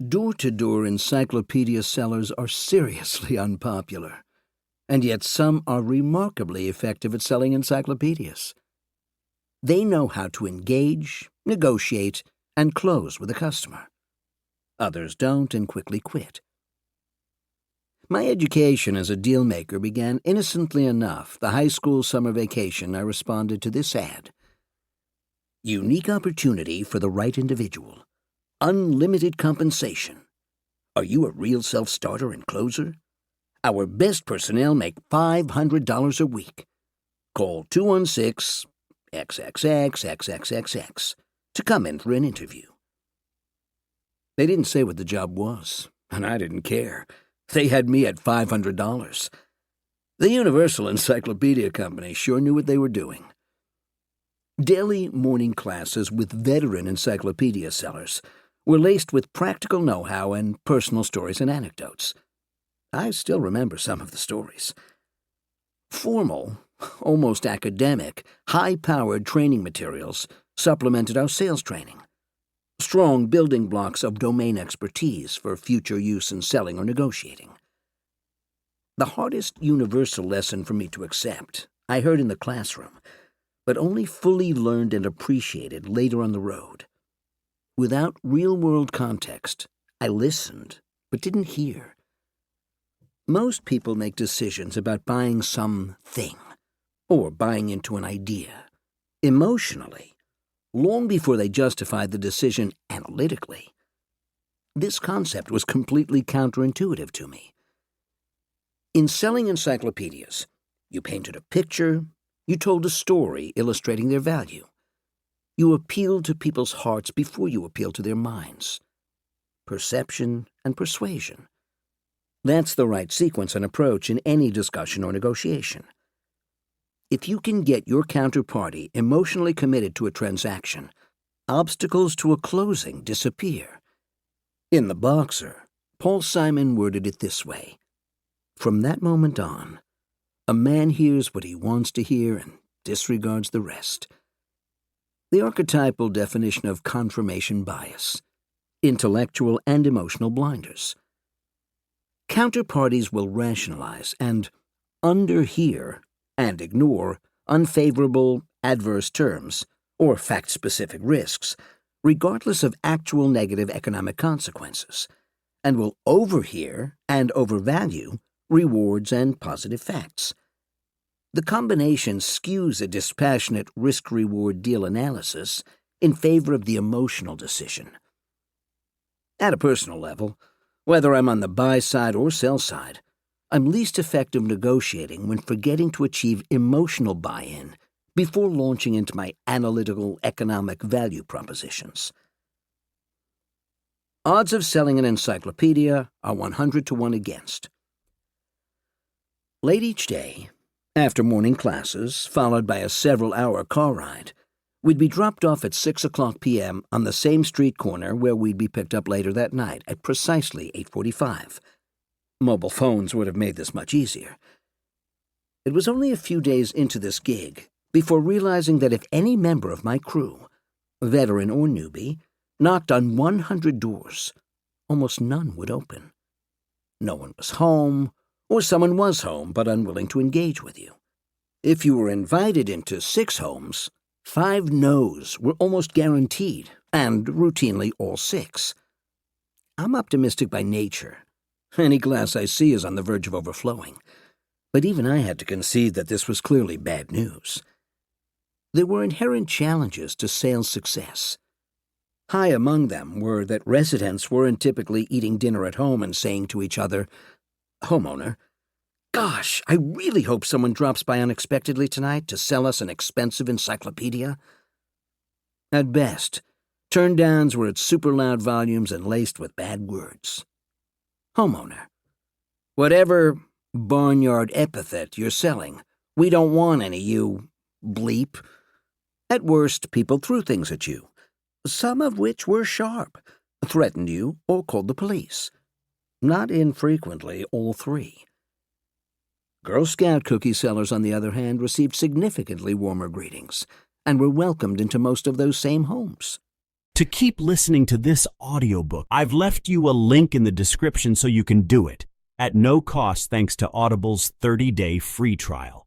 Door-to-door encyclopedia sellers are seriously unpopular, and yet some are remarkably effective at selling encyclopedias. They know how to engage, negotiate, and close with a customer. Others don't and quickly quit. My education as a dealmaker began innocently enough the high school summer vacation I responded to this ad. Unique opportunity for the right individual. Unlimited compensation. Are you a real self-starter and closer? Our best personnel make $500 a week. Call 216-XXX-XXXX to come in for an interview. They didn't say what the job was, and I didn't care. They had me at $500. The Universal Encyclopedia Company sure knew what they were doing. Daily morning classes with veteran encyclopedia sellers were laced with practical know-how and personal stories and anecdotes. I still remember some of the stories. Formal, almost academic, high-powered training materials supplemented our sales training. Strong building blocks of domain expertise for future use in selling or negotiating. The hardest universal lesson for me to accept I heard in the classroom, but only fully learned and appreciated later on the road. Without real-world context, I listened, but didn't hear. Most people make decisions about buying something, or buying into an idea, emotionally, long before they justify the decision analytically. This concept was completely counterintuitive to me. In selling encyclopedias, you painted a picture, you told a story illustrating their value. You appealed to people's hearts before you appealed to their minds. Perception and persuasion. That's the right sequence and approach in any discussion or negotiation. If you can get your counterparty emotionally committed to a transaction, obstacles to a closing disappear. In The Boxer, Paul Simon worded it this way: from that moment on, a man hears what he wants to hear and disregards the rest. The archetypal definition of confirmation bias, intellectual and emotional blinders. Counterparties will rationalize and underhear and ignore unfavorable, adverse terms or fact-specific risks, regardless of actual negative economic consequences, and will overhear and overvalue rewards and positive facts. The combination skews a dispassionate risk-reward deal analysis in favor of the emotional decision. At a personal level, whether I'm on the buy side or sell side, I'm least effective negotiating when forgetting to achieve emotional buy-in before launching into my analytical economic value propositions. Odds of selling an encyclopedia are 100 to 1 against. Late each day, after morning classes, followed by a several-hour car ride, we'd be dropped off at 6:00 p.m. on the same street corner where we'd be picked up later that night at precisely 8:45. Mobile phones would have made this much easier. It was only a few days into this gig before realizing that if any member of my crew, veteran or newbie, knocked on 100 doors, almost none would open. No one was home, or someone was home but unwilling to engage with you. If you were invited into 6 homes, 5 no's were almost guaranteed, and routinely all 6. I'm optimistic by nature. Any glass I see is on the verge of overflowing. But even I had to concede that this was clearly bad news. There were inherent challenges to sales success. High among them were that residents weren't typically eating dinner at home and saying to each other, "Homeowner, gosh, I really hope someone drops by unexpectedly tonight to sell us an expensive encyclopedia." At best, turndowns were at super loud volumes and laced with bad words. Homeowner, whatever barnyard epithet you're selling, we don't want any, you bleep. At worst, people threw things at you, some of which were sharp, threatened you, or called the police. Not infrequently, all 3. Girl Scout cookie sellers, on the other hand, received significantly warmer greetings and were welcomed into most of those same homes. to keep listening to this audiobook. I've left you a link in the description so you can do it at no cost thanks to Audible's 30-day free trial.